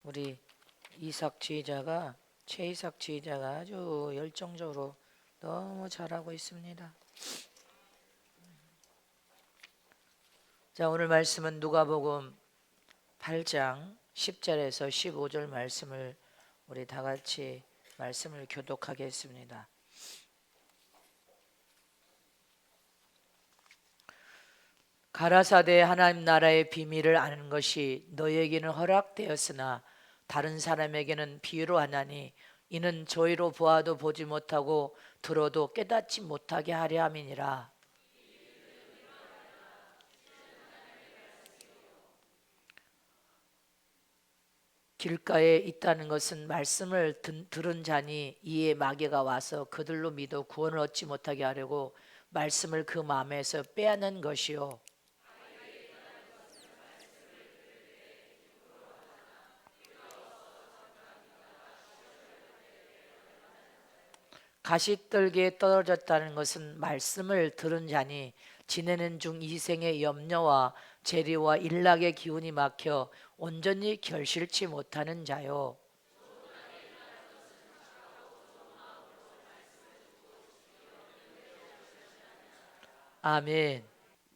우리 이삭 지휘자가 최이삭 지휘자가 아주 열정적으로 너무 잘하고 있습니다. 자, 오늘 말씀은 누가복음 8장 10절에서 15절 말씀을 우리 다 같이 말씀을 교독하겠습니다. 가라사대 하나님 나라의 비밀을 아는 것이 너희에게는 허락되었으나 다른 사람에게는 비유로 하나니 이는 저희로 보아도 보지 못하고 들어도 깨닫지 못하게 하려 함이니라. 길가에 있다는 것은 말씀을 들은 자니 이에 마귀가 와서 그들로 믿어 구원을 얻지 못하게 하려고 말씀을 그 마음에서 빼앗는 것이요, 가시떨기에 떨어졌다는 것은 말씀을 들은 자니 지내는 중 이생의 염려와 재리와 일락의 기운이 막혀 온전히 결실치 못하는 자요. 아멘.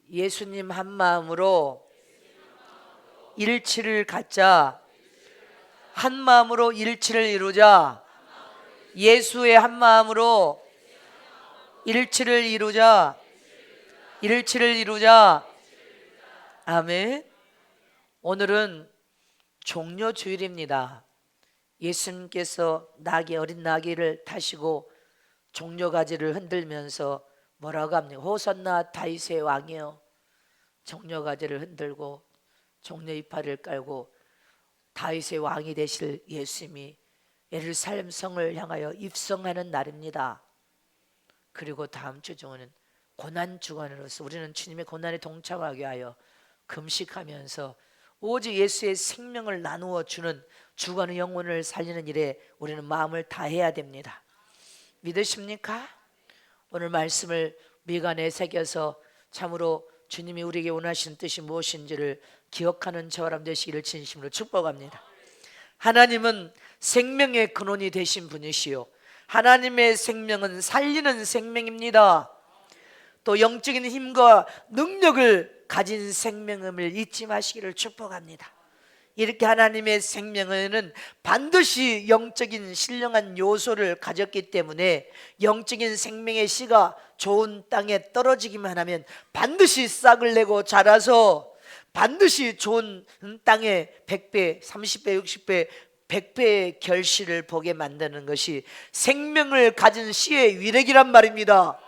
예수님 한 마음으로 일치를 갖자. 한 마음으로 일치를 이루자. 예수의 한 마음으로 일치를 이루자. 일치를 이루자. 아멘. 오늘은 종려주일입니다. 예수님께서 어린 나귀를 타시고 종려가지를 흔들면서 뭐라고 합니까? 호산나 다윗의 왕이여. 종려가지를 흔들고 종려 이파리를 깔고 다윗의 왕이 되실 예수님이 예루살렘 성을 향하여 입성하는 날입니다. 그리고 다음 주 중에는 고난 주간으로서 우리는 주님의 고난에 동참하게 하여 금식하면서 오직 예수의 생명을 나누어 주는 주간의 영혼을 살리는 일에 우리는 마음을 다해야 됩니다. 믿으십니까? 오늘 말씀을 미간에 새겨서 참으로 주님이 우리에게 원하시는 뜻이 무엇인지를 기억하는 저와 여러분 되시기를 진심으로 축복합니다. 하나님은 생명의 근원이 되신 분이시요, 하나님의 생명은 살리는 생명입니다. 또 영적인 힘과 능력을 가진 생명임을 잊지 마시기를 축복합니다. 이렇게 하나님의 생명은 반드시 영적인 신령한 요소를 가졌기 때문에 영적인 생명의 씨가 좋은 땅에 떨어지기만 하면 반드시 싹을 내고 자라서 반드시 좋은 땅에 100배, 30배, 60배, 100배의 결실을 보게 만드는 것이 생명을 가진 씨의 위력이란 말입니다.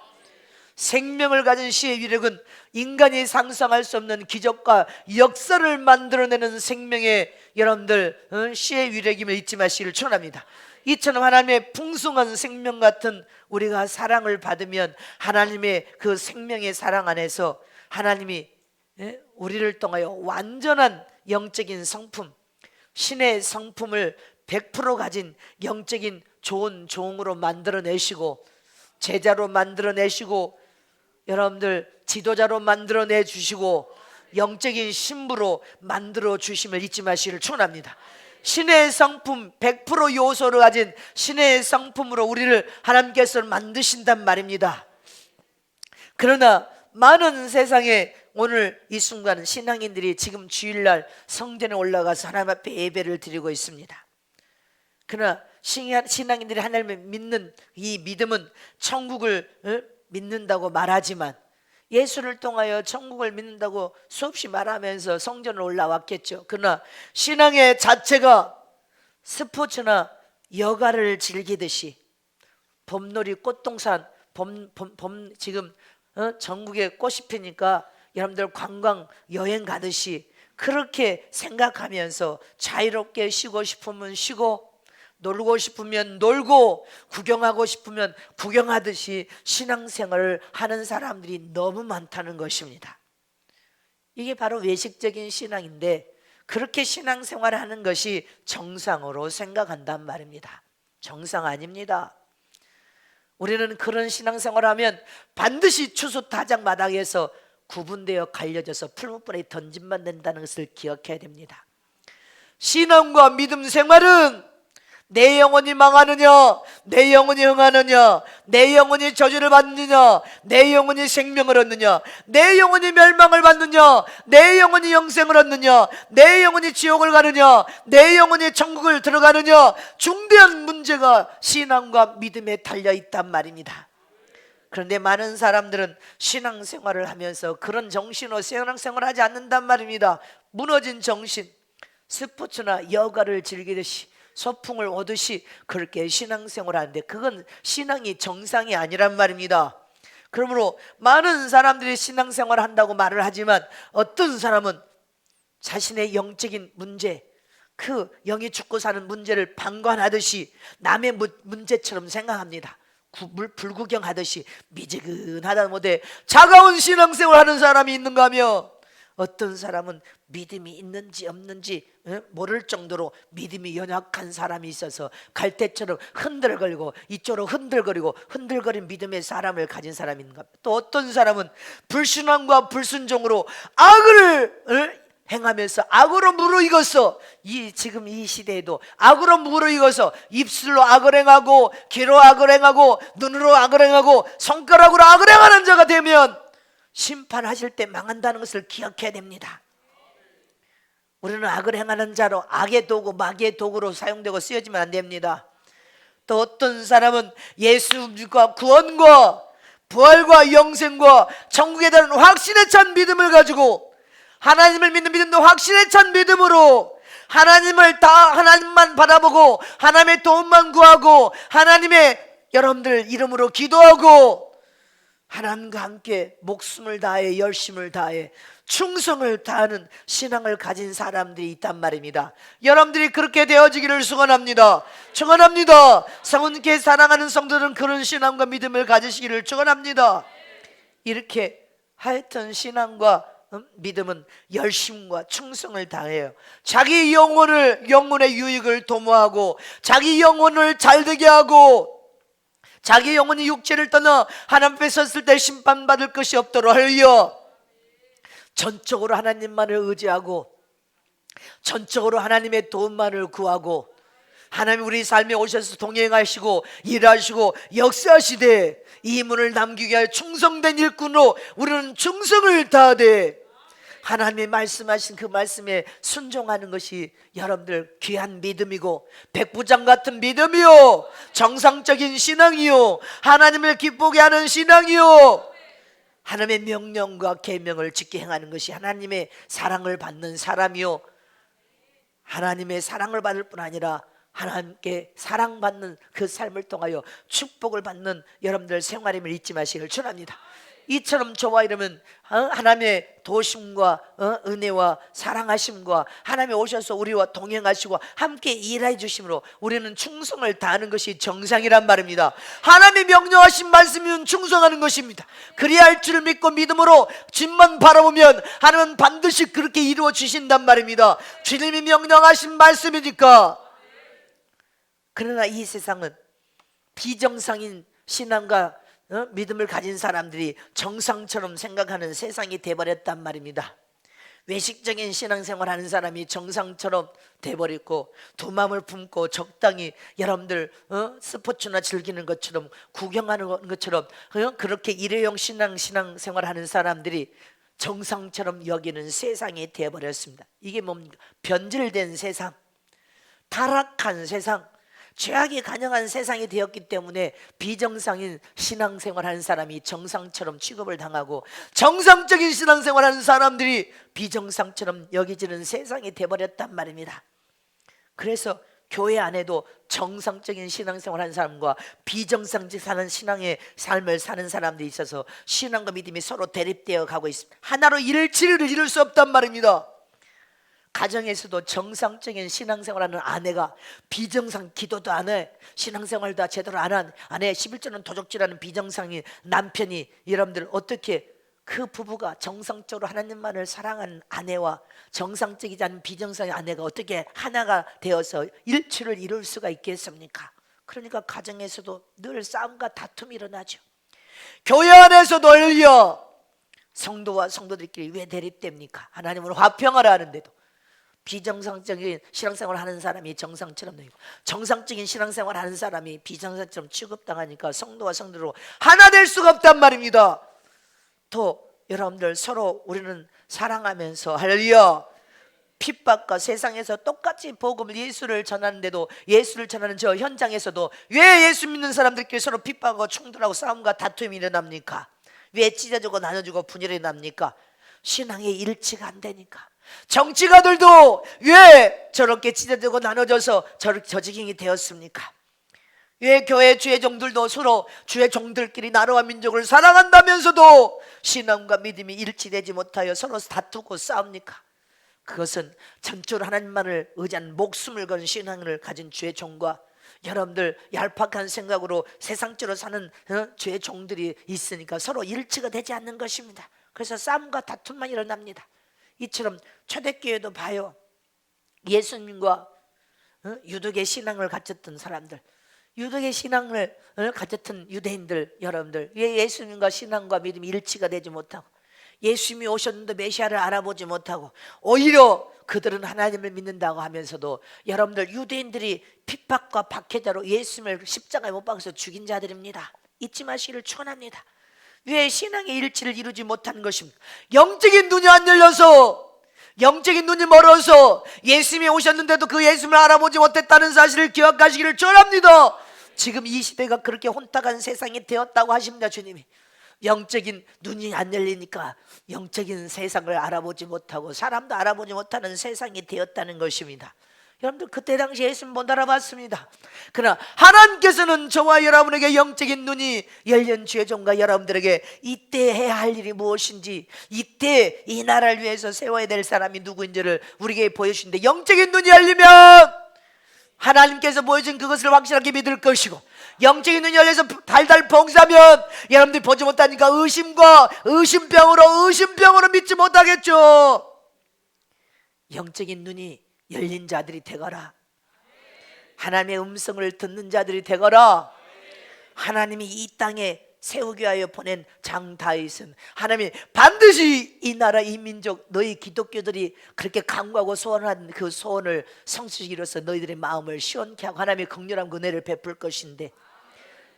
생명을 가진 씨의 위력은 인간이 상상할 수 없는 기적과 역사를 만들어내는 생명의 여러분들 씨의 위력임을 잊지 마시기를 축원합니다. 이처럼 하나님의 풍성한 생명 같은 우리가 사랑을 받으면 하나님의 그 생명의 사랑 안에서 하나님이 우리를 통하여 완전한 영적인 성품, 신의 성품을 100% 가진 영적인 좋은 종으로 만들어내시고 제자로 만들어내시고 여러분들 지도자로 만들어내 주시고 영적인 신부로 만들어 주심을 잊지 마시기를 축원합니다. 신의 성품 100% 요소를 가진 신의 성품으로 우리를 하나님께서 만드신단 말입니다. 그러나 많은 세상에 오늘 이 순간 신앙인들이 지금 주일날 성전에 올라가서 하나님 앞에 예배를 드리고 있습니다. 그러나 신앙인들이 하나님을 믿는 이 믿음은 천국을 믿는다고 말하지만 예수를 통하여 천국을 믿는다고 수없이 말하면서 성전을 올라왔겠죠. 그러나 신앙의 자체가 스포츠나 여가를 즐기듯이 봄놀이 꽃동산 지금 전국에 꽃이 피니까 여러분들 관광 여행 가듯이 그렇게 생각하면서 자유롭게 쉬고 싶으면 쉬고 놀고 싶으면 놀고 구경하고 싶으면 구경하듯이 신앙생활을 하는 사람들이 너무 많다는 것입니다. 이게 바로 외식적인 신앙인데 그렇게 신앙생활을 하는 것이 정상으로 생각한단 말입니다. 정상 아닙니다. 우리는 그런 신앙생활을 하면 반드시 추수타작 마당에서 구분되어 갈려져서 풀무불에 던짐만 된다는 것을 기억해야 됩니다. 신앙과 믿음 생활은 내 영혼이 망하느냐, 내 영혼이 흥하느냐, 내 영혼이 저주를 받느냐, 내 영혼이 생명을 얻느냐, 내 영혼이 멸망을 받느냐, 내 영혼이 영생을 얻느냐, 내 영혼이 지옥을 가느냐, 내 영혼이 천국을 들어가느냐, 중대한 문제가 신앙과 믿음에 달려있단 말입니다. 그런데 많은 사람들은 신앙생활을 하면서 그런 정신으로 신앙생활을 하지 않는단 말입니다. 무너진 정신, 스포츠나 여가를 즐기듯이 소풍을 오듯이 그렇게 신앙생활을 하는데 그건 신앙이 정상이 아니란 말입니다. 그러므로 많은 사람들이 신앙생활을 한다고 말을 하지만 어떤 사람은 자신의 영적인 문제, 그 영이 죽고 사는 문제를 방관하듯이 남의 문제처럼 생각합니다. 불구경하듯이 미지근하다 못해 차가운 신앙생활을 하는 사람이 있는가 하며, 어떤 사람은 믿음이 있는지 없는지 모를 정도로 믿음이 연약한 사람이 있어서 갈대처럼 흔들거리고 이쪽으로 흔들거리는 믿음의 사람을 가진 사람이 있는가. 또 어떤 사람은 불신앙과 불순종으로 악을 행하면서 악으로 무르익어서 지금 이 시대에도 악으로 무르익어서 입술로 악을 행하고 귀로 악을 행하고 눈으로 악을 행하고 손가락으로 악을 행하는 자가 되면 심판하실 때 망한다는 것을 기억해야 됩니다. 우리는 악을 행하는 자로 악의 도구, 마귀의 도구로 사용되고 쓰여지면 안 됩니다. 또 어떤 사람은 예수님과 구원과 부활과 영생과 천국에 대한 확신에 찬 믿음을 가지고 하나님을 믿는 믿음도 확신에 찬 믿음으로 하나님만 바라보고 하나님의 도움만 구하고 하나님의 여러분들 이름으로 기도하고 하나님과 함께 목숨을 다해 열심을 다해 충성을 다하는 신앙을 가진 사람들이 있단 말입니다. 여러분들이 그렇게 되어지기를 축원합니다. 축원합니다. 성은께 사랑하는 성도들은 그런 신앙과 믿음을 가지시기를 축원합니다. 이렇게 하여튼 신앙과 믿음은 열심과 충성을 다해요. 자기 영혼의 유익을 도모하고 자기 영혼을 잘되게 하고 자기 영혼이 육체를 떠나 하나님 앞에 섰을 때 심판받을 것이 없도록 하여 전적으로 하나님만을 의지하고 전적으로 하나님의 도움만을 구하고 하나님 우리 삶에 오셔서 동행하시고 일하시고 역사하시되 이 문을 남기게 하여 충성된 일꾼으로 우리는 충성을 다하되 하나님의 말씀하신 그 말씀에 순종하는 것이 여러분들 귀한 믿음이고 백부장 같은 믿음이요 정상적인 신앙이요 하나님을 기쁘게 하는 신앙이요 하나님의 명령과 계명을 지켜 행하는 것이 하나님의 사랑을 받는 사람이요 하나님의 사랑을 받을 뿐 아니라 하나님께 사랑받는 그 삶을 통하여 축복을 받는 여러분들 생활임을 잊지 마시기를 축원합니다. 이처럼 저와 이러면 하나님의 도심과 은혜와 사랑하심과 하나님이 오셔서 우리와 동행하시고 함께 일해 주심으로 우리는 충성을 다하는 것이 정상이란 말입니다. 하나님이 명령하신 말씀이면 충성하는 것입니다. 그리야 할 줄 믿고 믿음으로 주님만 바라보면 하나님은 반드시 그렇게 이루어 주신단 말입니다. 주님이 명령하신 말씀이니까. 그러나 이 세상은 비정상인 신앙과 믿음을 가진 사람들이 정상처럼 생각하는 세상이 돼버렸단 말입니다. 외식적인 신앙생활 하는 사람이 정상처럼 돼버렸고 두 마음을 품고 적당히 여러분들 스포츠나 즐기는 것처럼 구경하는 것처럼 그렇게 일회용 신앙생활 하는 사람들이 정상처럼 여기는 세상이 돼버렸습니다. 이게 뭡니까? 변질된 세상, 타락한 세상, 죄악이 간영한 세상이 되었기 때문에 비정상인 신앙생활하는 사람이 정상처럼 취급을 당하고 정상적인 신앙생활하는 사람들이 비정상처럼 여겨지는 세상이 돼버렸단 말입니다. 그래서 교회 안에도 정상적인 신앙생활하는 사람과 비정상적인 신앙의 삶을 사는 사람들이 있어서 신앙과 믿음이 서로 대립되어 가고 있습니다. 하나로 일치를 이룰 수 없단 말입니다. 가정에서도 정상적인 신앙생활하는 아내가 비정상 기도도 안 해, 신앙생활도 제대로 안 한 아내 11조는 도적질하는 비정상인 남편이 여러분들 어떻게 그 부부가 정상적으로 하나님만을 사랑하는 아내와 정상적이지 않은 비정상의 아내가 어떻게 하나가 되어서 일치를 이룰 수가 있겠습니까? 그러니까 가정에서도 늘 싸움과 다툼이 일어나죠. 교회 안에서도 성도와 성도들끼리 왜 대립됩니까? 하나님은 화평하라 하는데도 비정상적인 신앙생활 하는 사람이 정상처럼 되고, 정상적인 신앙생활 하는 사람이 비정상처럼 취급당하니까 성도와 성도로 하나 될 수가 없단 말입니다. 또 여러분들, 서로 우리는 사랑하면서, 할렐루야, 핍박과 세상에서 똑같이 복음을, 예수를 전하는데도, 예수를 전하는 저 현장에서도 왜 예수 믿는 사람들끼리 서로 핍박하고 충돌하고 싸움과 다툼이 일어납니까? 왜 찢어지고 나눠지고 분열이 납니까? 신앙의 일치가 안 되니까. 정치가들도 왜 저렇게 찢어지고 나눠져서 저 지경이 되었습니까? 왜 교회 주의 종들도 서로 주의 종들끼리 나라와 민족을 사랑한다면서도 신앙과 믿음이 일치되지 못하여 서로 다투고 싸웁니까? 그것은 전적으로 하나님만을 의지한 목숨을 건 신앙을 가진 주의 종과 여러분들 얄팍한 생각으로 세상적으로 사는 주의 종들이 있으니까 서로 일치가 되지 않는 것입니다. 그래서 싸움과 다툼만 일어납니다. 이처럼 초대교회도 봐요. 예수님과 유독의 신앙을 가졌던 사람들, 유독의 신앙을 가졌던 유대인들, 여러분들 왜 예수님과 신앙과 믿음이 일치가 되지 못하고, 예수님이 오셨는데 메시아를 알아보지 못하고, 오히려 그들은 하나님을 믿는다고 하면서도, 여러분들 유대인들이 핍박과 박해자로 예수님을 십자가에 못 박아서 죽인 자들입니다. 잊지 마시기를 축원합니다. 왜 신앙의 일치를 이루지 못한 것입니까? 영적인 눈이 안 열려서, 영적인 눈이 멀어서 예수님이 오셨는데도 그 예수님을 알아보지 못했다는 사실을 기억하시기를 축원합니다. 지금 이 시대가 그렇게 혼탁한 세상이 되었다고 하십니다. 주님이 영적인 눈이 안 열리니까 영적인 세상을 알아보지 못하고 사람도 알아보지 못하는 세상이 되었다는 것입니다. 여러분들 그때 당시 예수님 못 알아봤습니다. 그러나 하나님께서는 저와 여러분에게 영적인 눈이 열린 주의 종과 여러분들에게 이때 해야 할 일이 무엇인지, 이때 이 나라를 위해서 세워야 될 사람이 누구인지를 우리에게 보여주시는데, 영적인 눈이 열리면 하나님께서 보여준 그것을 확실하게 믿을 것이고, 영적인 눈이 열려서 달달 봉사하면 여러분들이 보지 못하니까 의심병으로 믿지 못하겠죠. 영적인 눈이 열린 자들이 되거라. 하나님의 음성을 듣는 자들이 되거라. 하나님이 이 땅에 세우기 위하여 보낸 장 다윗은, 하나님이 반드시 이 나라 이 민족 너희 기독교들이 그렇게 간구하고 소원한 그 소원을 성취시키로써 너희들의 마음을 시원케 하고 하나님의 긍휼한 은혜를 베풀 것인데,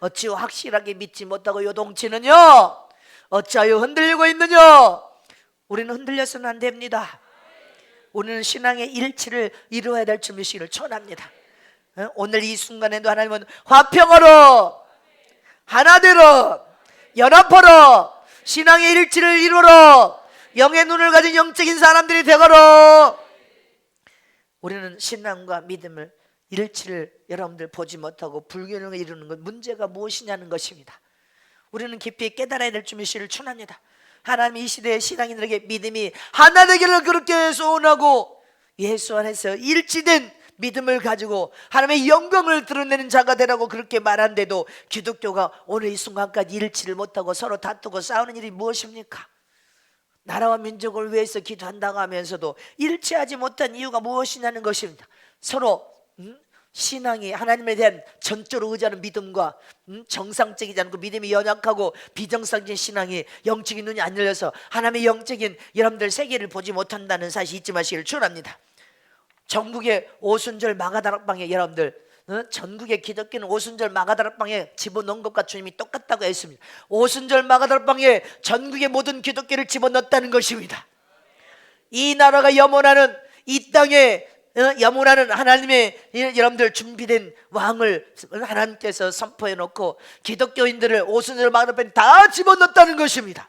어찌 확실하게 믿지 못하고 요동치느냐? 어찌하여 흔들리고 있느냐? 우리는 흔들려서는 안 됩니다. 우리는 신앙의 일치를 이루어야 될 준비시기를 축원합니다. 오늘 이 순간에도 하나님은 화평하라, 하나 되라, 연합하라, 신앙의 일치를 이루라, 영의 눈을 가진 영적인 사람들이 되거라. 우리는 신앙과 믿음을 일치를 여러분들 보지 못하고 불균형을 이루는 것, 문제가 무엇이냐는 것입니다. 우리는 깊이 깨달아야 될 준비시기를 축원합니다. 하나님 이 시대의 신앙인들에게 믿음이 하나 되기를 그렇게 소원하고, 예수 안에서 일치된 믿음을 가지고 하나님의 영광을 드러내는 자가 되라고 그렇게 말한데도 기독교가 오늘 이 순간까지 일치를 못하고 서로 다투고 싸우는 일이 무엇입니까? 나라와 민족을 위해서 기도한다고 하면서도 일치하지 못한 이유가 무엇이냐는 것입니다. 서로 신앙이 하나님에 대한 전적으로 의지하는 믿음과 정상적이지 않고 믿음이 연약하고 비정상적인 신앙이 영적인 눈이 안 열려서 하나님의 영적인 여러분들 세계를 보지 못한다는 사실 잊지 마시기를 축원합니다. 전국의 오순절 마가다락방에 여러분들, 전국의 기독교는 오순절 마가다락방에 집어넣은 것과 주님이 똑같다고 했습니다. 오순절 마가다락방에 전국의 모든 기독교를 집어넣었다는 것입니다. 이 나라가 염원하는, 이 땅에 염원하는 하나님의 여러분들 준비된 왕을 하나님께서 선포해 놓고 기독교인들을 오순절 마가다락방에 다 집어넣었다는 것입니다.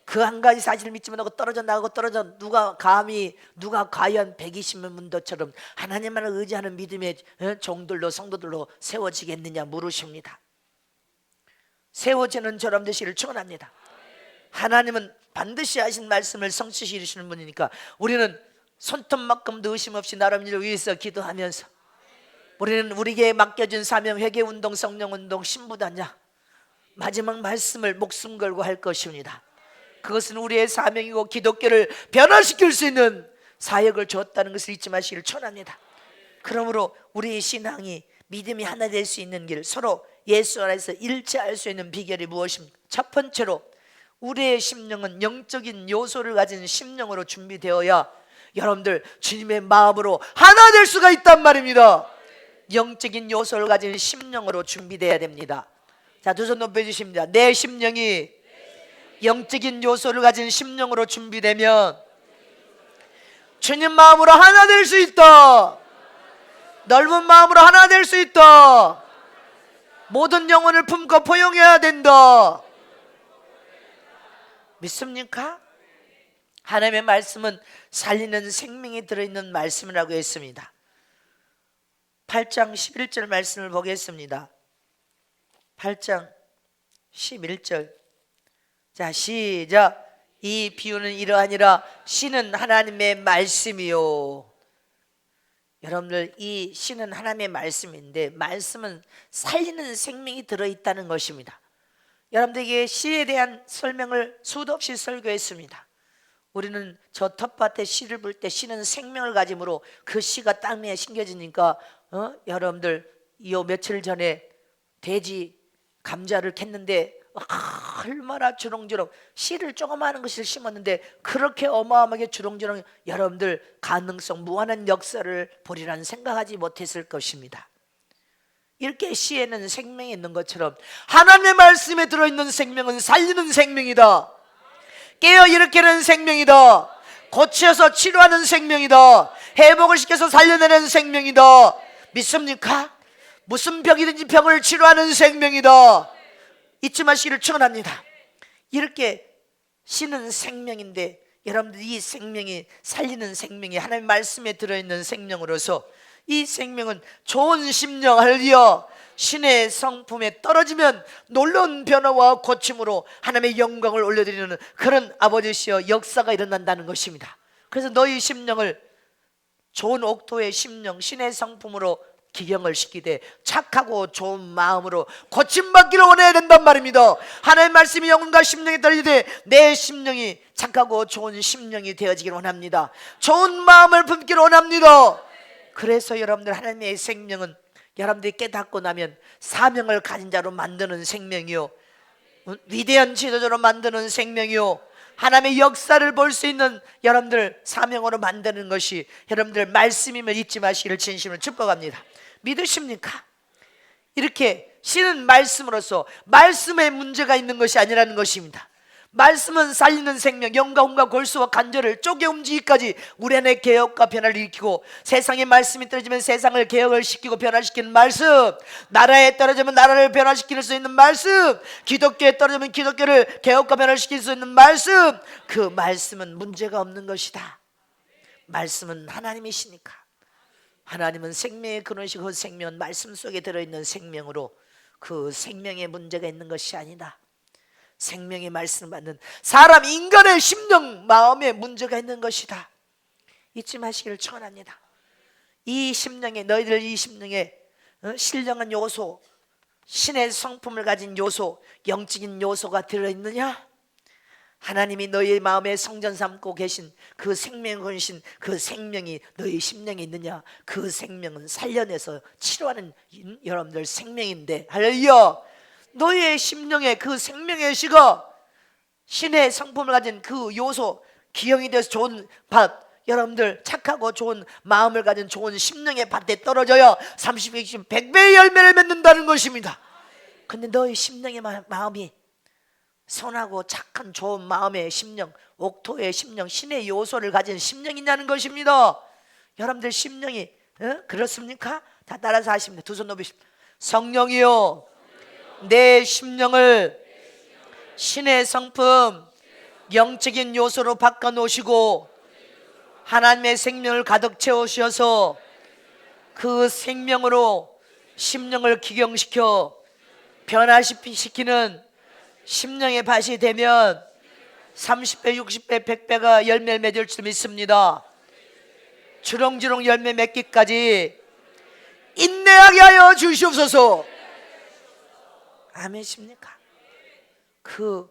그 한 가지 사실을 믿지 못하고 떨어져 나가고 떨어져, 누가 과연 120만 문도처럼 하나님만을 의지하는 믿음의 종들로 성도들로 세워지겠느냐 물으십니다. 세워지는 저럼 되시기를 축원합니다. 하나님은 반드시 하신 말씀을 성취시키시는 분이니까 우리는 손톱만큼도 의심 없이 나름 일을 위해서 기도하면서, 우리는 우리에게 맡겨진 사명, 회개운동, 성령운동, 신부단장, 마지막 말씀을 목숨 걸고 할 것입니다. 그것은 우리의 사명이고 기독교를 변화시킬 수 있는 사역을 주었다는 것을 잊지 마시기를 축원합니다. 그러므로 우리의 신앙이, 믿음이 하나 될 수 있는 길, 서로 예수 안에서 일치할 수 있는 비결이 무엇입니까? 첫 번째로 우리의 심령은 영적인 요소를 가진 심령으로 준비되어야 여러분들 주님의 마음으로 하나 될 수가 있단 말입니다. 영적인 요소를 가진 심령으로 준비되어야 됩니다. 자, 두 손 높여주십니다. 내 심령이 영적인 요소를 가진 심령으로 준비되면 주님 마음으로 하나 될 수 있다. 넓은 마음으로 하나 될 수 있다. 모든 영혼을 품고 포용해야 된다. 믿습니까? 하나님의 말씀은 살리는 생명이 들어있는 말씀이라고 했습니다. 8장 11절 말씀을 보겠습니다. 8장 11절. 자, 시작. 이 비유는 이러하니라. 시는 하나님의 말씀이요. 여러분들, 이 시는 하나님의 말씀인데 말씀은 살리는 생명이 들어있다는 것입니다. 여러분들에게 시에 대한 설명을 수도 없이 설교했습니다. 우리는 저 텃밭에 씨를 불 때 씨는 생명을 가짐으로 그 씨가 땅에 심겨지니까 여러분들 요 며칠 전에 돼지 감자를 캤는데 얼마나 주렁주렁 씨를 조그마한 것을 심었는데 그렇게 어마어마하게 주렁주렁 여러분들 가능성 무한한 역사를 보리라는 생각하지 못했을 것입니다. 이렇게 씨에는 생명이 있는 것처럼 하나님의 말씀에 들어있는 생명은 살리는 생명이다. 깨어 일으키는 생명이다. 고쳐서 치료하는 생명이다. 회복을 시켜서 살려내는 생명이다. 믿습니까? 무슨 병이든지 병을 치료하는 생명이다. 잊지 마시기를 축원합니다. 이렇게 씨는 생명인데 여러분들 이 생명이 살리는 생명이 하나님의 말씀에 들어있는 생명으로서 이 생명은 좋은 심령 할렐루야 신의 성품에 떨어지면 놀라운 변화와 고침으로 하나님의 영광을 올려드리는 그런 아버지시여 역사가 일어난다는 것입니다. 그래서 너희 심령을 좋은 옥토의 심령 신의 성품으로 기경을 시키되 착하고 좋은 마음으로 고침받기를 원해야 된단 말입니다. 하나님의 말씀이 영혼과 심령에 떨어지되 내 심령이 착하고 좋은 심령이 되어지기를 원합니다. 좋은 마음을 품기를 원합니다. 그래서 여러분들 하나님의 생명은 여러분들이 깨닫고 나면 사명을 가진 자로 만드는 생명이요 위대한 지도자로 만드는 생명이요 하나님의 역사를 볼 수 있는 여러분들 사명으로 만드는 것이 여러분들 말씀임을 잊지 마시기를 진심으로 축복합니다. 믿으십니까? 이렇게 씨는 말씀으로서 말씀에 문제가 있는 것이 아니라는 것입니다. 말씀은 살리는 생명 영과 혼과 골수와 관절을 쪼개 움직이기까지 우리 안에 개혁과 변화를 일으키고 세상의 말씀이 떨어지면 세상을 개혁을 시키고 변화시키는 말씀 나라에 떨어지면 나라를 변화시킬 수 있는 말씀 기독교에 떨어지면 기독교를 개혁과 변화를 시킬 수 있는 말씀 그 말씀은 문제가 없는 것이다. 말씀은 하나님이시니까 하나님은 생명의 근원이시고 그 생명은 말씀 속에 들어있는 생명으로 그 생명에 문제가 있는 것이 아니다. 생명의 말씀을 받는 사람 인간의 심령 마음에 문제가 있는 것이다. 잊지 마시기를 축원합니다. 이 심령에 너희들 이 심령에 신령한 요소 신의 성품을 가진 요소 영적인 요소가 들어있느냐? 하나님이 너희의 마음에 성전 삼고 계신 그 생명의 근신 그 생명이 너희 심령에 있느냐? 그 생명은 살려내서 치료하는 여러분들 생명인데 할렐루야 너희의 심령에 그 생명의 씨가 신의 성품을 가진 그 요소 기형이 돼서 좋은 밭 여러분들 착하고 좋은 마음을 가진 좋은 심령의 밭에 떨어져야 30, 60, 100배의 열매를 맺는다는 것입니다. 근데 너희 심령의 마음이 선하고 착한 좋은 마음의 심령 옥토의 심령 신의 요소를 가진 심령이냐는 것입니다. 여러분들 심령이 그렇습니까? 다 따라서 하십니다. 두 손 높이십니다. 성령이요 내 심령을 신의 성품 영적인 요소로 바꿔놓으시고 하나님의 생명을 가득 채우셔서 그 생명으로 심령을 기경시켜 변화시키는 심령의 밭이 되면 30배, 60배, 100배가 열매를 맺을 줄 믿습니다. 주렁주렁 열매 맺기까지 인내하게 하여 주시옵소서. 아멘십니까? 그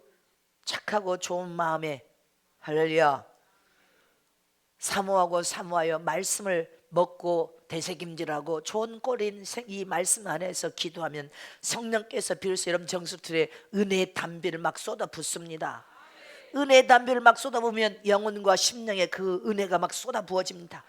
착하고 좋은 마음에 할렐루야 사모하고 사모하여 말씀을 먹고 되새김질하고 좋은 꼴인 이 말씀 안에서 기도하면 성령께서 비로소 여러분 정수틀에 은혜의 담비를 막 쏟아 붓습니다. 은혜의 담배를 막 쏟아부으면 영혼과 심령에 그 은혜가 막 쏟아 부어집니다.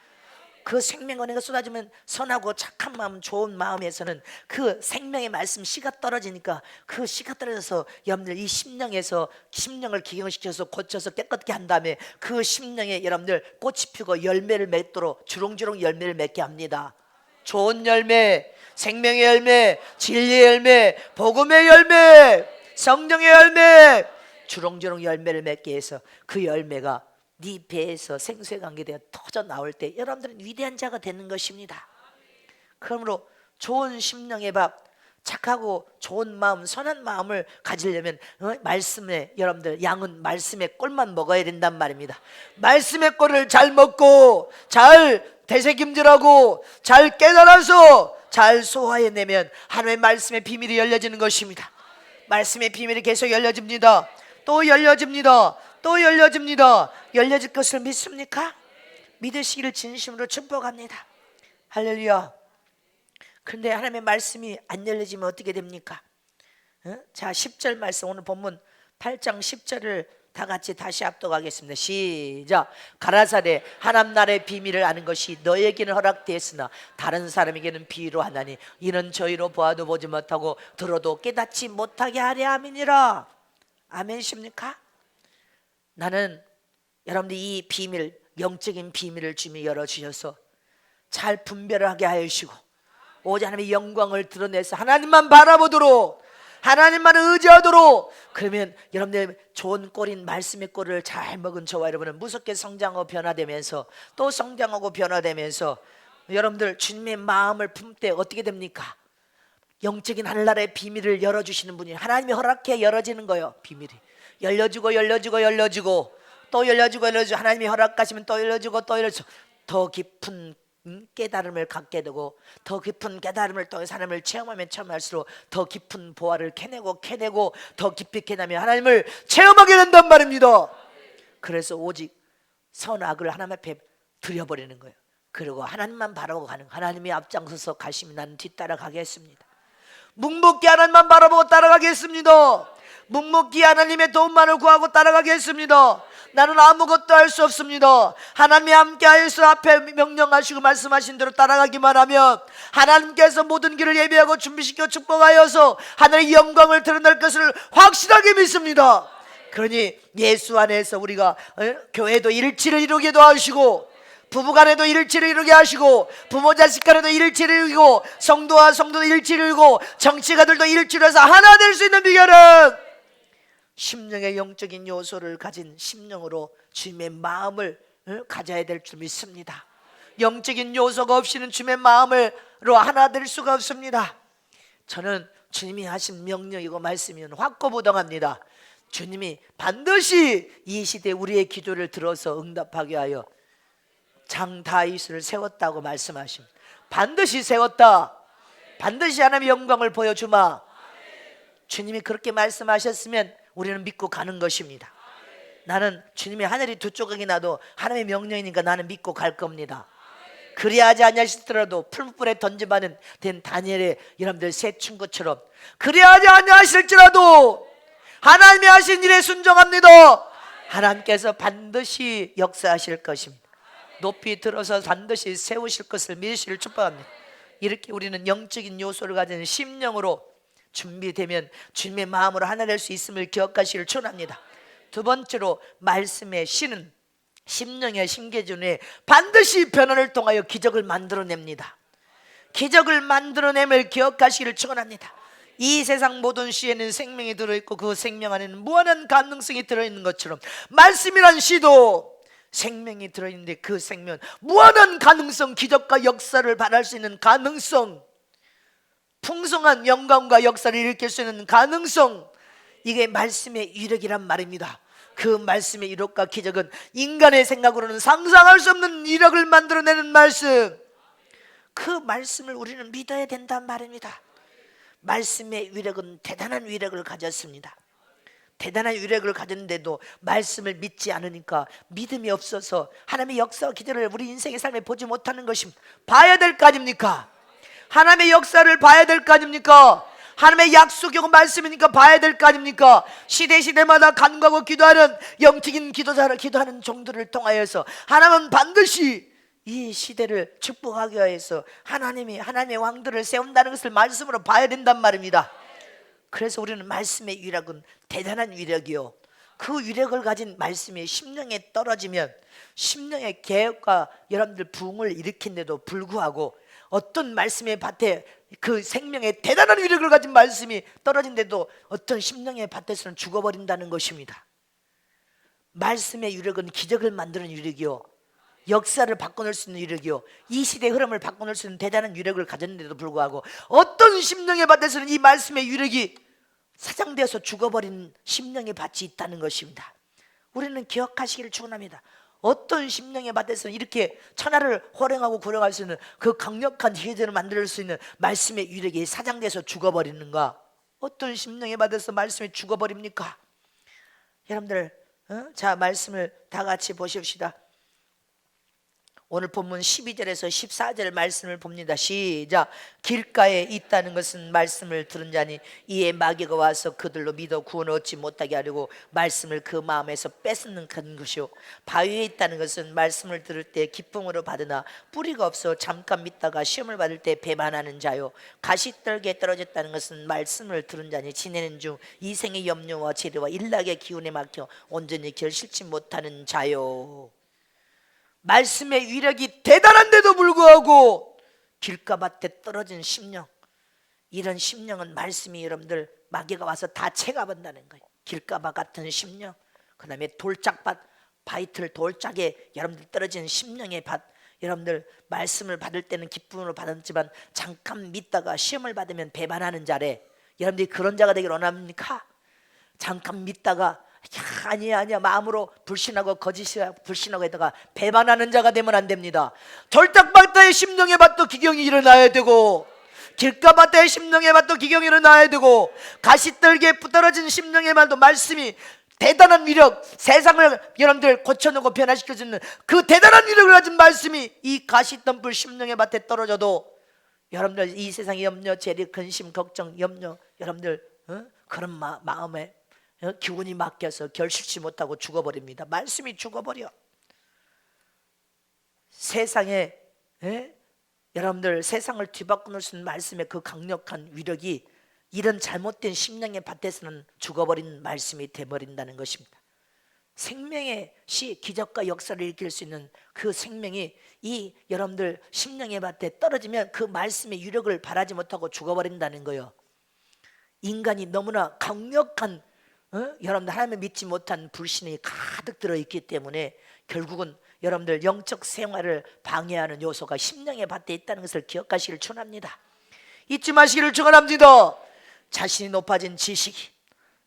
그 생명 은혜가 쏟아지면 선하고 착한 마음, 좋은 마음에서는 그 생명의 말씀 씨가 떨어지니까 그 씨가 떨어져서 여러분들 이 심령에서 심령을 기경시켜서 고쳐서 깨끗게 한 다음에 그 심령에 여러분들 꽃이 피고 열매를 맺도록 주렁주렁 열매를 맺게 합니다. 좋은 열매, 생명의 열매, 진리의 열매, 복음의 열매, 성령의 열매, 주렁주렁 열매를 맺게 해서 그 열매가 네 배에서 생수의 관계되어 터져 나올 때 여러분들은 위대한 자가 되는 것입니다. 그러므로 좋은 심령의 밥, 착하고 좋은 마음, 선한 마음을 가지려면 말씀에 여러분들 양은 말씀의 꼴만 먹어야 된단 말입니다. 말씀의 꼴을 잘 먹고 잘 되새김질하고 잘 깨달아서 잘 소화해내면 하나님의 말씀의 비밀이 열려지는 것입니다. 말씀의 비밀이 계속 열려집니다. 또 열려집니다. 또 열려집니다. 열려질 것을 믿습니까? 믿으시기를 진심으로 축복합니다. 할렐루야. 그런데 하나님의 말씀이 안 열려지면 어떻게 됩니까? 자, 10절 말씀, 오늘 본문 8장 10절을 다 같이 다시 합독하겠습니다. 시작. 가라사대 하나님 나라의 비밀을 아는 것이 너에게는 허락되었으나 다른 사람에게는 비유로 하나니 이는 저희로 보아도 보지 못하고 들어도 깨닫지 못하게 하려 함이니라. 아멘이십니까? 나는 여러분들이 이 비밀, 영적인 비밀을 주님이 열어주셔서 잘 분별하게 하시고 오직 하나님의 영광을 드러내서 하나님만 바라보도록, 하나님만 의지하도록, 그러면 여러분들 좋은 꼴인 말씀의 꼴을 잘 먹은 저와 여러분은 무섭게 성장하고 변화되면서 또 성장하고 변화되면서 여러분들 주님의 마음을 품을 때 어떻게 됩니까? 영적인 하늘나라의 비밀을 열어주시는 분이 하나님이 허락해 열어지는 거예요. 비밀이 열려지고 열려지고 열려지고 또 열려지고 열려지고 하나님이 허락하시면 또 열려지고 또 열려지고 더 깊은 깨달음을 갖게 되고 더 깊은 깨달음을 통해서 하나님을 체험하면 체험할수록 더 깊은 보화를 캐내고 더 깊이 캐내면 하나님을 체험하게 된단 말입니다. 그래서 오직 선악을 하나님 앞에 드려버리는 거예요. 그리고 하나님만 바라보고 가는 거예요. 하나님이 앞장서서 가시면 나는 뒤따라가겠습니다. 묵묵히 하나님만 바라보고 따라가겠습니다. 묵묵히 하나님의 도움만을 구하고 따라가겠습니다. 나는 아무것도 할 수 없습니다. 하나님이 함께 하여서 앞에 명령하시고 말씀하신 대로 따라가기만 하면 하나님께서 모든 길을 예비하고 준비시켜 축복하여서 하나님의 영광을 드러낼 것을 확실하게 믿습니다. 그러니 예수 안에서 우리가 교회도 일치를 이루게 도와주시고 부부간에도 일치를 이루게 하시고 부모 자식 간에도 일치를 이루고 성도와 성도도 일치를 이루고 정치가들도 일치를 해서 하나 될 수 있는 비결은 심령의 영적인 요소를 가진 심령으로 주님의 마음을 가져야 될 줄 믿습니다. 영적인 요소가 없이는 주님의 마음으로 하나 될 수가 없습니다. 저는 주님이 하신 명령이고 말씀이면 확고부동합니다. 주님이 반드시 이 시대에 우리의 기도를 들어서 응답하게 하여 장 다윗을 세웠다고 말씀하십니다. 반드시 세웠다. 반드시 하나님의 영광을 보여주마. 주님이 그렇게 말씀하셨으면 우리는 믿고 가는 것입니다. 나는 주님의 하늘이 두 조각이 나도 하나님의 명령이니까 나는 믿고 갈 겁니다. 그리하지 아니하시더라도 풀무불에 던져받은 된 다니엘의 여러분들 새 친구처럼 그리하지 아니하실지라도 하나님이 하신 일에 순종합니다. 하나님께서 반드시 역사하실 것입니다. 높이 들어서 반드시 세우실 것을 믿으시길 축복합니다. 이렇게 우리는 영적인 요소를 가진 심령으로 준비되면 주님의 마음으로 하나 될 수 있음을 기억하시길 축원합니다. 두 번째로 말씀의 신은 심령의 신계준에 반드시 변화를 통하여 기적을 만들어냅니다. 기적을 만들어냄을 기억하시기를 축원합니다. 이 세상 모든 시에는 생명이 들어있고 그 생명 안에는 무한한 가능성이 들어있는 것처럼 말씀이란 시도 생명이 들어있는데 그 생명 무한한 가능성, 기적과 역사를 발할 수 있는 가능성, 풍성한 영광과 역사를 일으킬 수 있는 가능성, 이게 말씀의 위력이란 말입니다. 그 말씀의 위력과 기적은 인간의 생각으로는 상상할 수 없는 위력을 만들어내는 말씀, 그 말씀을 우리는 믿어야 된단 말입니다. 말씀의 위력은 대단한 위력을 가졌습니다. 대단한 위력을 가졌는데도 말씀을 믿지 않으니까 믿음이 없어서 하나님의 역사와 기적을 우리 인생의 삶에 보지 못하는 것입니다. 봐야 될 거 아닙니까? 하나님의 역사를 봐야 될 거 아닙니까? 하나님의 약속이고 말씀이니까 봐야 될 거 아닙니까? 시대마다 간구하고 기도하는 영적인 기도하는 종들을 통하여서 하나님은 반드시 이 시대를 축복하기 위해서 하나님의 왕들을 세운다는 것을 말씀으로 봐야 된단 말입니다. 그래서 우리는 말씀의 위력은 대단한 위력이요, 그 위력을 가진 말씀이 심령에 떨어지면 심령의 개혁과 여러분들 부흥을 일으킨데도 불구하고 어떤 말씀의 밭에 그 생명의 대단한 위력을 가진 말씀이 떨어진데도 어떤 심령의 밭에서는 죽어버린다는 것입니다. 말씀의 위력은 기적을 만드는 위력이요, 역사를 바꿔놓을 수 있는 위력이요, 이 시대의 흐름을 바꿔놓을 수 있는 대단한 위력을 가졌는데도 불구하고 어떤 심령의 밭에서는 이 말씀의 위력이 사장되어서 죽어버린 심령의 밭이 있다는 것입니다. 우리는 기억하시기를 축원합니다. 어떤 심령의 밭에서는 이렇게 천하를 호령하고 구령할 수 있는 그 강력한 해제를 만들 수 있는 말씀의 위력이 사장돼서 죽어버리는가? 어떤 심령의 밭에서 말씀이 죽어버립니까? 여러분들 자, 말씀을 다 같이 보십시다. 오늘 본문 12절에서 14절 말씀을 봅니다. 시작. 길가에 있다는 것은 말씀을 들은 자니 이에 마귀가 와서 그들로 믿어 구원 얻지 못하게 하려고 말씀을 그 마음에서 뺏는 것이요, 바위에 있다는 것은 말씀을 들을 때 기쁨으로 받으나 뿌리가 없어 잠깐 믿다가 시험을 받을 때 배반하는 자요, 가시떨기에 떨어졌다는 것은 말씀을 들은 자니 지내는 중 이생의 염려와 재래와 일락의 기운에 막혀 온전히 결실치 못하는 자요. 말씀의 위력이 대단한데도 불구하고 길가밭에 떨어진 심령, 이런 심령은 말씀이 여러분들 마귀가 와서 다 채가본다는 거예요. 길가밭 같은 심령, 그 다음에 돌짝밭, 바위틀 돌짝에 여러분들 떨어진 심령의 밭, 여러분들 말씀을 받을 때는 기쁨으로 받았지만 잠깐 믿다가 시험을 받으면 배반하는 자래. 여러분들이 그런 자가 되길 원합니까? 잠깐 믿다가 아니야 마음으로 불신하고 불신하고 했다가 배반하는 자가 되면 안 됩니다. 돌짝밭의 심령의 밭도 기경이 일어나야 되고, 길가밭의 심령의 밭도 기경이 일어나야 되고, 가시떨기에 떨어진 심령의 밭도 말씀이 대단한 위력, 세상을 여러분들 고쳐놓고 변화시켜주는 그 대단한 위력을 가진 말씀이 이 가시덤불 심령의 밭에 떨어져도 여러분들 이 세상의 염려, 재리, 근심, 걱정, 염려, 여러분들 그런 마음에 기운이 막혀서 결실치 못하고 죽어버립니다. 말씀이 죽어버려. 세상에 여러분들 세상을 뒤바꿔 놓을 수 있는 말씀의 그 강력한 위력이 이런 잘못된 심령의 밭에서는 죽어버린 말씀이 돼버린다는 것입니다. 생명의 기적과 역사를 일으킬 수 있는 그 생명이 이 여러분들 심령의 밭에 떨어지면 그 말씀의 위력을 발하지 못하고 죽어버린다는 거예요. 인간이 너무나 강력한 여러분들 하나님을 믿지 못한 불신이 가득 들어있기 때문에 결국은 여러분들 영적 생활을 방해하는 요소가 심령의 밭에 있다는 것을 기억하시기를 축원합니다. 잊지 마시기를 축원합니다. 자신이 높아진 지식이,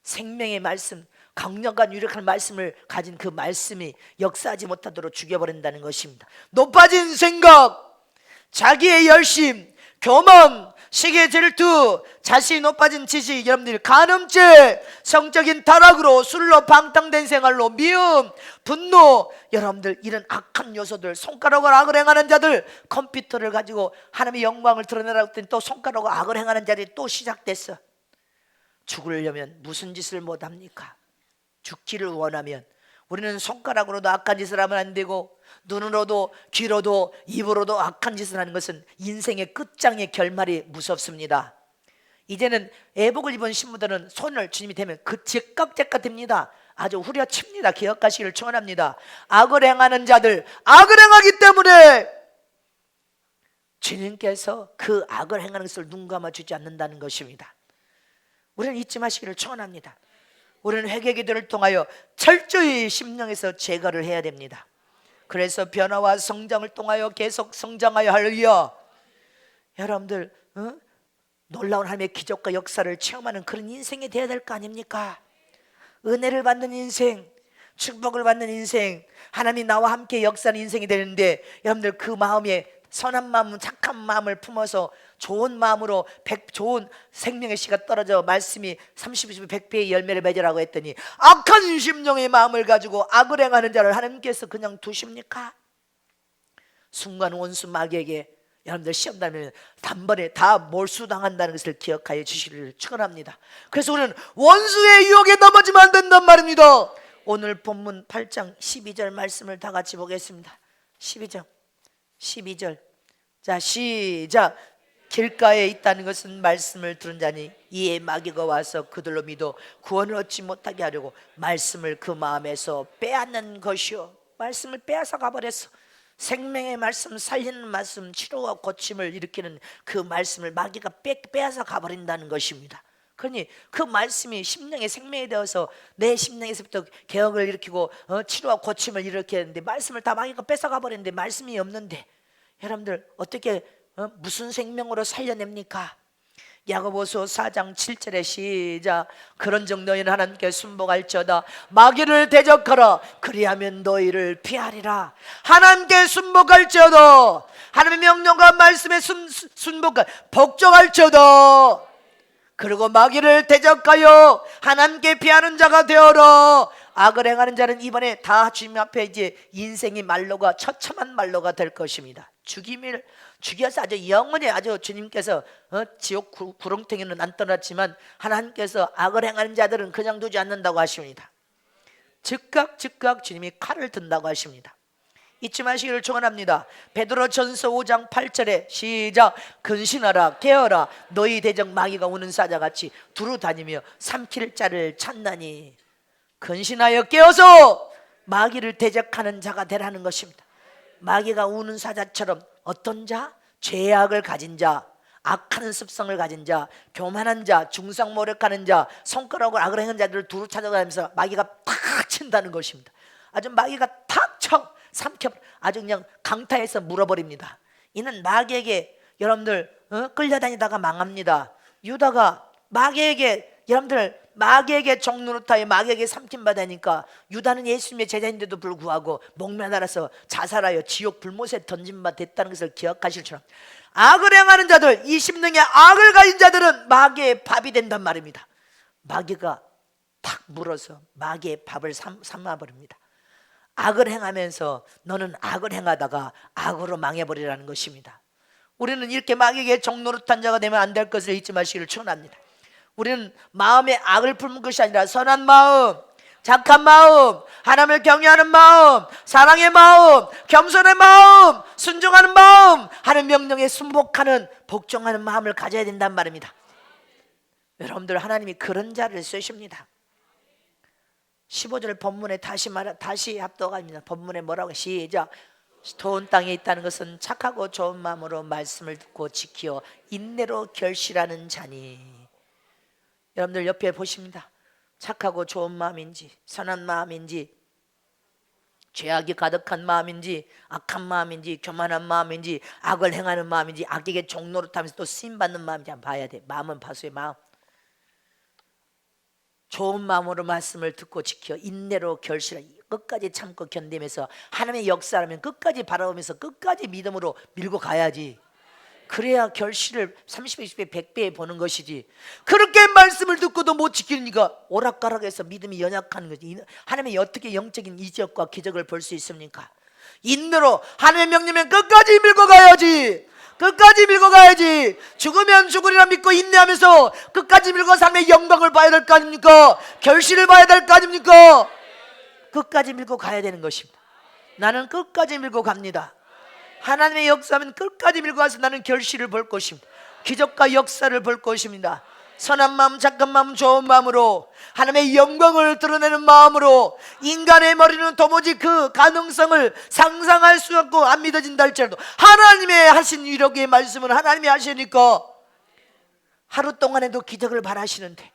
생명의 말씀, 강력한 유력한 말씀을 가진 그 말씀이 역사하지 못하도록 죽여버린다는 것입니다. 높아진 생각, 자기의 열심, 교만, 시기의 질투, 자신이 높아진 지식, 여러분들 간음죄, 성적인 타락으로 술로 방탕된 생활로 미움, 분노, 여러분들 이런 악한 요소들, 손가락으로 악을 행하는 자들, 컴퓨터를 가지고 하나님의 영광을 드러내라고 했더니 또 손가락으로 악을 행하는 자들이 또 시작됐어. 죽으려면 무슨 짓을 못합니까? 죽기를 원하면 우리는 손가락으로도 악한 짓을 하면 안 되고, 눈으로도 귀로도 입으로도 악한 짓을 하는 것은 인생의 끝장의 결말이 무섭습니다. 이제는 애복을 입은 신부들은 손을 주님이 대면 그 제깍제깍 됩니다. 아주 후려칩니다. 기억하시기를 축원합니다. 악을 행하는 자들, 악을 행하기 때문에 주님께서 그 악을 행하는 것을 눈 감아주지 않는다는 것입니다. 우리는 잊지 마시기를 축원합니다. 우리는 회개기도를 통하여 철저히 심령에서 제거를 해야 됩니다. 그래서 변화와 성장을 통하여 계속 성장하여 할렐루야. 여러분들 놀라운 하나님의 기적과 역사를 체험하는 그런 인생이 되어야 될 거 아닙니까? 은혜를 받는 인생, 축복을 받는 인생, 하나님이 나와 함께 역사하는 인생이 되는데, 여러분들 그 마음에 선한 마음, 착한 마음을 품어서 좋은 마음으로 좋은 생명의 씨가 떨어져 말씀이 30, 100배의 열매를 맺으라고 했더니 악한 심령의 마음을 가지고 악을 행하는 자를 하나님께서 그냥 두십니까? 순간 원수 마귀에게 여러분들 시험 다니면 단번에 다 몰수당한다는 것을 기억하여 주시기를 축원합니다. 그래서 우리는 원수의 유혹에 넘어지면 안 된단 말입니다. 오늘 본문 8장 12절 말씀을 다 같이 보겠습니다. 12절 자 시작. 길가에 있다는 것은 말씀을 들은 자니 이에 마귀가 와서 그들로 믿어 구원을 얻지 못하게 하려고 말씀을 그 마음에서 빼앗는 것이요. 말씀을 빼앗아 가버렸어. 생명의 말씀, 살리는 말씀, 치료와 고침을 일으키는 그 말씀을 마귀가 빼앗아 가버린다는 것입니다. 그러니 그 말씀이 심령의 생명이 되어서 내 심령에서부터 개혁을 일으키고 치료와 고침을 일으켜야 하는데 말씀을 다 마귀가 뺏어 가버렸는데 말씀이 없는데 여러분들 어떻게 무슨 생명으로 살려냅니까? 야고보서 4장 7절에 시작. 그런즉 너희는 하나님께 순복할지어다 마귀를 대적하라 그리하면 너희를 피하리라. 하나님께 순복할지어다. 하나님의 명령과 말씀에 복종할지어다. 그리고 마귀를 대적하여 하나님께 피하는 자가 되어라. 악을 행하는 자는 이번에 다 주님 앞에 이제 인생의 말로가 처참한 말로가 될 것입니다. 죽여서 아주 영원히 아주 주님께서 지옥 구렁텅이는 안 떠났지만 하나님께서 악을 행하는 자들은 그냥 두지 않는다고 하십니다. 즉각 주님이 칼을 든다고 하십니다. 잊지 마시기를 축원합니다. 베드로전서 5장 8절에 시작. 근신하라 깨어라 너희 대적 마귀가 우는 사자같이 두루 다니며 삼킬 자를 찾나니. 근신하여 깨어서 마귀를 대적하는 자가 되라는 것입니다. 마귀가 우는 사자처럼 어떤 자? 죄악을 가진 자, 악하는 습성을 가진 자, 교만한 자, 중상모략하는 자, 손가락으로 악을 행하는 자들을 두루 찾아가면서 마귀가 탁 친다는 것입니다. 아주 마귀가 탁 쳐 삼켜 아주 그냥 강타해서 물어버립니다. 이는 마귀에게 여러분들 끌려다니다가 망합니다. 유다가 마귀에게 종노릇하여 마귀에게 삼킴받으니까 유다는 예수님의 제자인데도 불구하고 목매달아서 자살하여 지옥 불못에 던진바 됐다는 것을 기억하실처럼 악을 행하는 자들, 이 심령에 악을 가진 자들은 마귀의 밥이 된단 말입니다. 마귀가 탁 물어서 마귀의 밥을 삼아버립니다. 악을 행하면서 너는 악을 행하다가 악으로 망해버리라는 것입니다. 우리는 이렇게 마귀에게 종노릇한 자가 되면 안 될 것을 잊지 마시기를 축원합니다. 우리는 마음에 악을 품는 것이 아니라 선한 마음, 착한 마음, 하나님을 경외하는 마음, 사랑의 마음, 겸손의 마음, 순종하는 마음, 하나님 명령에 순복하는 복종하는 마음을 가져야 된단 말입니다. 여러분들 하나님이 그런 자를 쓰십니다. 15절 본문에 다시 합독합니다. 본문에 뭐라고 시작. 좋은 땅에 있다는 것은 착하고 좋은 마음으로 말씀을 듣고 지키어 인내로 결실하는 자니. 여러분들 옆에 보십니다. 착하고 좋은 마음인지 선한 마음인지 죄악이 가득한 마음인지 악한 마음인지 교만한 마음인지 악을 행하는 마음인지 악에게 종노릇하면서 또 쓰임받는 마음인지 한번 봐야 돼. 마음은 바수의 마음. 좋은 마음으로 말씀을 듣고 지켜 인내로 결실하여 끝까지 참고 견디면서 하나님의 역사라면 끝까지 바라보면서 끝까지 믿음으로 밀고 가야지. 그래야 결실을 30배, 20배, 100배 보는 것이지. 그렇게 말씀을 듣고도 못 지키니까 오락가락해서 믿음이 연약한 거지. 하나님의 어떻게 영적인 이적과 기적을 볼 수 있습니까? 인내로 하나님의 명령면 끝까지 밀고 가야지. 끝까지 밀고 가야지. 죽으면 죽으리라 믿고 인내하면서 끝까지 밀고 삶의 영광을 봐야 될 거 아닙니까? 결실을 봐야 될 거 아닙니까? 끝까지 밀고 가야 되는 것입니다. 나는 끝까지 밀고 갑니다. 하나님의 역사는 끝까지 밀고 가서 나는 결실을 볼 것입니다. 기적과 역사를 볼 것입니다. 선한 마음, 착한 마음, 좋은 마음으로 하나님의 영광을 드러내는 마음으로 인간의 머리는 도무지 그 가능성을 상상할 수 없고 안 믿어진다 할지라도 하나님의 하신 위력의 말씀은 하나님이 하시니까 하루 동안에도 기적을 바라시는데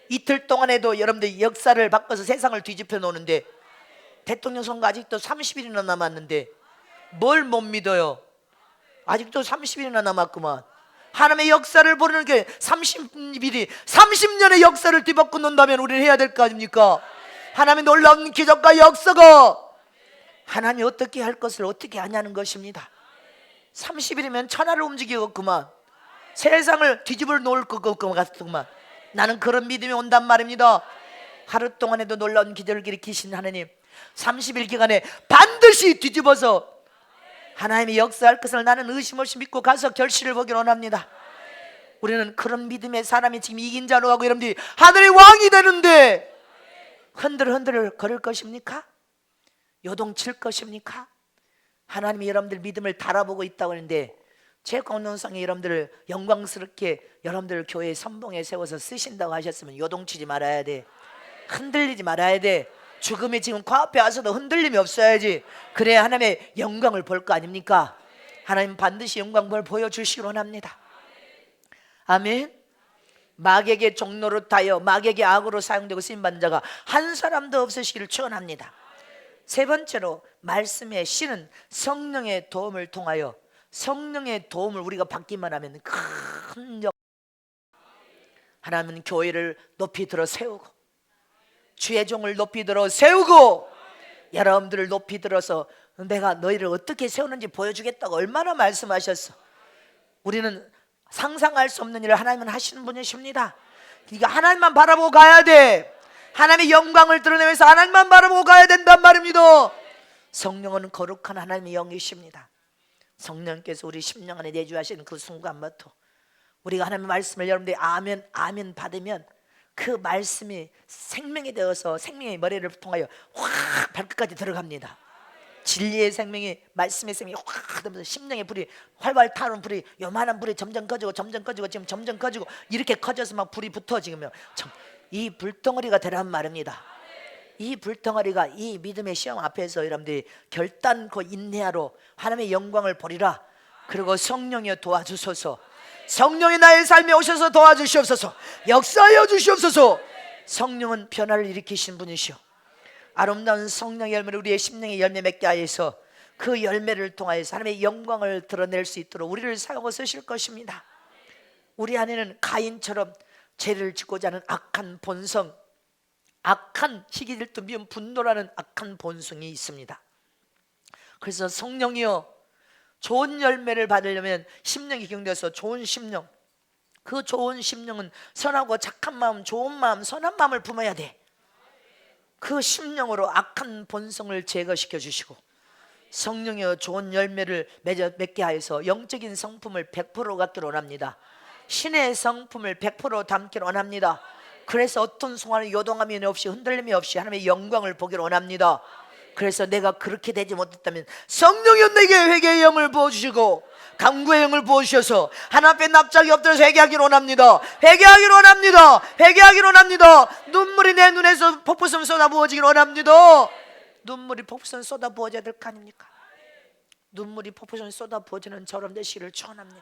이틀 동안에도 여러분들 역사를 바꿔서 세상을 뒤집혀 놓는데 대통령 선거 아직도 30일이나 남았는데 뭘 못 믿어요? 아직도 30일이나 남았구만. 하나님의 역사를 보는 게 30일이 30년의 역사를 뒤바꿔 놓는다면 우리는 해야 될 거 아닙니까? 하나님의 놀라운 기적과 역사가 하나님이 어떻게 할 것을 어떻게 하냐는 것입니다. 30일이면 천하를 움직이겠구만. 세상을 뒤집어 놓을 것 같구만. 나는 그런 믿음이 온단 말입니다. 하루 동안에도 놀라운 기적을 일으키신 하나님 30일 기간에 반드시 뒤집어서 하나님이 역사할 것을 나는 의심 없이 믿고 가서 결실을 보기를 원합니다. 우리는 그런 믿음의 사람이 지금 이긴 자로 하고 여러분들이 하늘의 왕이 되는데 흔들 걸을 것입니까? 요동칠 것입니까? 하나님이 여러분들 믿음을 달아보고 있다고 하는데 제 공동성에 여러분들을 영광스럽게 여러분들 교회 선봉에 세워서 쓰신다고 하셨으면 요동치지 말아야 돼. 흔들리지 말아야 돼. 죽음이 지금 코앞에 와서도 흔들림이 없어야지. 그래야 하나님의 영광을 볼 거 아닙니까? 하나님 반드시 영광을 보여주시기 원합니다. 아멘. 마귀에게 종로로 타여 마귀에게 악으로 사용되고 쓰임받는 자가 한 사람도 없으시기를 축원합니다. 세 번째로 말씀의 씨는 성령의 도움을 통하여 성령의 도움을 우리가 받기만 하면 큰 역. 하나님은 교회를 높이 들어 세우고 주의 종을 높이 들어 세우고 여러분들을 높이 들어서 내가 너희를 어떻게 세우는지 보여주겠다고 얼마나 말씀하셨어. 우리는 상상할 수 없는 일을 하나님은 하시는 분이십니다. 그러니까 하나님만 바라보고 가야 돼. 하나님의 영광을 드러내면서 하나님만 바라보고 가야 된단 말입니다. 성령은 거룩한 하나님의 영이십니다. 성령께서 우리 심령 안에 내주하시는 그 순간부터 우리가 하나님의 말씀을 여러분들이 아멘 아멘 받으면 그 말씀이 생명이 되어서 생명의 머리를 통하여 확 발끝까지 들어갑니다. 진리의 생명이 말씀의 생명이 확 되면서 심령의 불이 활활 타오르는 불이 요만한 불이 점점 커지고 지금 점점 커지고 이렇게 커져서 막 불이 붙어 지금 이 불덩어리가 되란 말입니다. 이 불덩어리가 이 믿음의 시험 앞에서 여러분들이 결단코 인내하러 하나님의 영광을 보리라. 그리고 성령이여 도와주소서. 성령이 나의 삶에 오셔서 도와주시옵소서. 역사하여 주시옵소서. 성령은 변화를 일으키신 분이시오. 아름다운 성령의 열매를 우리의 심령의 열매 맺게 하여서 그 열매를 통하여서 하나님의 영광을 드러낼 수 있도록 우리를 사용하고 쓰실 것입니다. 우리 안에는 가인처럼 죄를 짓고자 하는 악한 본성, 악한 희기질투 미움 분노라는 악한 본성이 있습니다. 그래서 성령이여 좋은 열매를 받으려면 심령이 기경되어서 좋은 심령, 그 좋은 심령은 선하고 착한 마음, 좋은 마음, 선한 마음을 품어야 돼. 그 심령으로 악한 본성을 제거시켜 주시고 성령의 좋은 열매를 맺게 하여서 영적인 성품을 100% 갖기를 원합니다. 신의 성품을 100% 담기를 원합니다. 그래서 어떤 순간에 요동함이 없이 흔들림이 없이 하나님의 영광을 보기를 원합니다. 그래서 내가 그렇게 되지 못했다면 성령이 내게 회개의 영을 부어주시고 강구의 영을 부어주셔서 하나님 앞에 납작이 엎드려서 회개하기를 원합니다. 회개하기를 원합니다. 회개하기를 원합니다. 눈물이 내 눈에서 폭포성 쏟아 부어지기를 원합니다. 눈물이 폭포성 쏟아 부어져야 될 거 아닙니까? 눈물이 폭포성 쏟아 부어지는 저런 되시기를 축원합니다.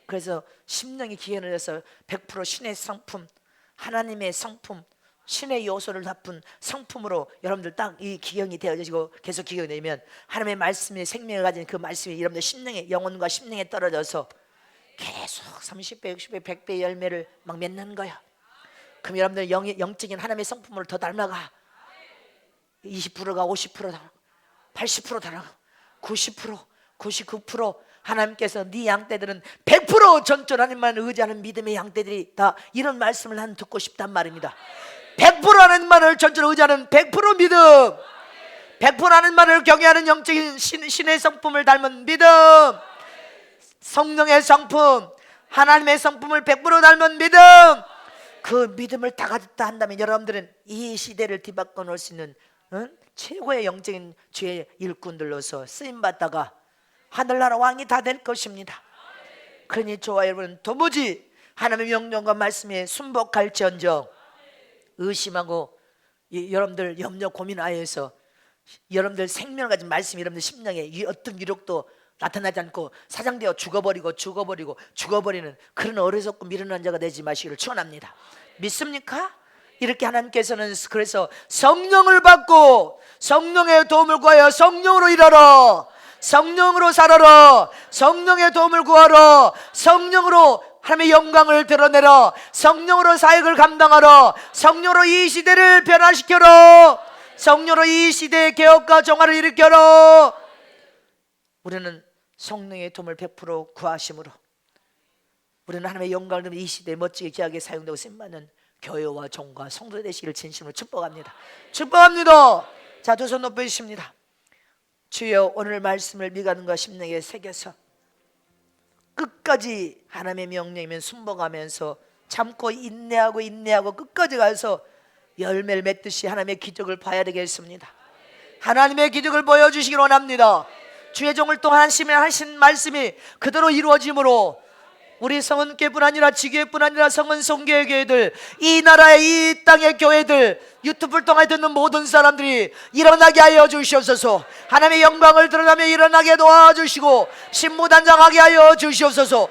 그래서 심령이 기현을 해서 100% 신의 성품, 하나님의 성품, 신의 요소를 담은 성품으로 여러분들 딱 이 기경이 되어지고 계속 기경이 되면 하나님의 말씀이 생명을 가진 그 말씀이 여러분들 심령의 영혼과 심령에 떨어져서 계속 30배, 60배, 100배 열매를 막 맺는 거야. 그럼 여러분들 영적인 하나님의 성품을 더 닮아가. 20%가 50%다, 80% 달아가, 90%, 99%. 하나님께서 네 양떼들은 100% 전전 하나님만 의지하는 믿음의 양떼들이 다 이런 말씀을 난 듣고 싶단 말입니다. 100% 하나님만을 전전 의지하는 100% 믿음, 100% 하나님만을 경외하는 영적인 신의 성품을 닮은 믿음, 성령의 성품, 하나님의 성품을 100% 닮은 믿음, 그 믿음을 다 가졌다 한다면 여러분들은 이 시대를 뒤바꿔 놓을 수 있는 최고의 영적인 주의 일꾼들로서 쓰임받다가 하늘나라 왕이 다 될 것입니다. 그러니 저와 여러분 도무지 하나님의 명령과 말씀에 순복할지언정 의심하고 여러분들 염려 고민하여서 여러분들 생명을 가진 말씀이 여러분들 심령에 어떤 유력도 나타나지 않고 사장되어 죽어버리는 그런 어리석고 미련한 자가 되지 마시기를 축원합니다. 믿습니까? 이렇게 하나님께서는 그래서 성령을 받고 성령의 도움을 구하여 성령으로 일하라, 성령으로 살아라, 성령의 도움을 구하라, 성령으로 하나님의 영광을 드러내라, 성령으로 사역을 감당하라, 성령으로 이 시대를 변화시켜라, 성령으로 이 시대의 개혁과 정화를 일으켜라. 우리는 성령의 도움을 100% 구하심으로 우리는 하나님의 영광을 드리며 이 시대에 멋지게 귀하게 사용되고 쓰임받는 교회와 종과 성도 되시기를 진심으로 축복합니다. 축복합니다. 자, 두 손 높여 주십니다. 주여, 오늘 말씀을 미가는과 심령에 새겨서 끝까지 하나님의 명령이면 순복하면서 참고 인내하고 끝까지 가서 열매를 맺듯이 하나님의 기적을 봐야 되겠습니다. 하나님의 기적을 보여주시기 원합니다. 주의 종을 통한 하신 말씀이 그대로 이루어짐으로 우리 성은교회뿐 아니라 지교회뿐 아니라 성은송교회 교회들, 이 나라의 이 땅의 교회들, 유튜브를 통해 듣는 모든 사람들이 일어나게 하여 주시옵소서. 하나님의 영광을 드러나며 일어나게 도와주시고 신무단장하게 하여 주시옵소서.